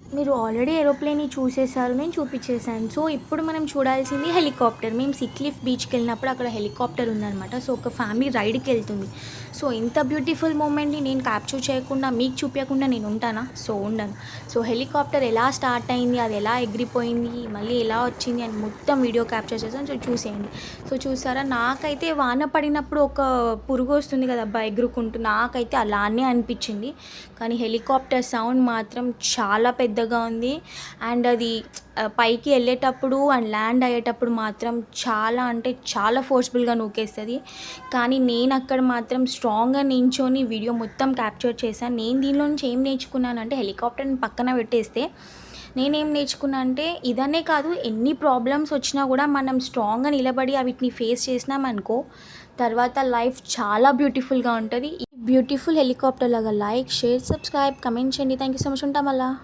మీరు ఆల్రెడీ ఏరోప్లేన్‌ని చూసేసారు. నేను చూపిచ్చేసాను. సో, ఇప్పుడు మనం చూడాల్సింది హెలికాప్టర్. మేము సిక్లిఫ్ బీచ్‌కెళ్ళినప్పుడు అక్కడ హెలికాప్టర్ ఉందనమాట. సో, ఒక ఫ్యామిలీ రైడ్‌కెళ్తుంది. సో, ఇంత బ్యూటిఫుల్ మూమెంట్‌ని నేను క్యాప్చర్ చేయకుండా, మీకు చూపియకుండా నేను ఉంటానా? సో, ఉండను. సో, హెలికాప్టర్ ఎలా స్టార్ట్ అయింది, అది ఎలా ఎగిరిపోయింది, మళ్ళీ ఎలా వచ్చింది అని మొత్తం వీడియో క్యాప్చర్ చేశాను. సో, చూసేయండి. సో, చూసారా నాకైతే వాన పడినప్పుడు ఒక పురుగొస్తుంది కదబ్బా! ఎగురుకుంటూ నాకైతే అలానే అనిపిచ్చింది. కానీ హెలికాప్టర్ సౌండ్ మాత్రం చాలా పెద్దగా ఉంది. అండ్ అది పైకి వెళ్ళేటప్పుడు అండ్ ల్యాండ్ అయ్యేటప్పుడు మాత్రం చాలా అంటే చాలా ఫోర్స్‌బుల్‌గా నూకేస్తది. కానీ నేను అక్కడ మాత్రం స్ట్రాంగ్‌గా నించొని వీడియో మొత్తం క్యాప్చర్ చేశాను. నేను దీనిలో నుంచి ఏం నేర్చుకున్నానంటే హెలికాప్టర్‌ని పక్కన పెట్టేస్తే నేనేం నేర్చుకున్నా అంటే ఇదనే కాదు ఎన్ని ప్రాబ్లమ్స్ వచ్చినా కూడా మనం స్ట్రాంగ్‌గా నిలబడి వీటిని ఫేస్ చేసినామనుకో తర్వాత లైఫ్ చాలా బ్యూటిఫుల్‌గా ఉంటది. ఈ బ్యూటిఫుల్ హెలికాప్టర్ లాగా లైక్, షేర్, సబ్స్క్రైబ్, కమెంట్ చేయండి. Thank you so much. ఉంటాం మళ్ళా.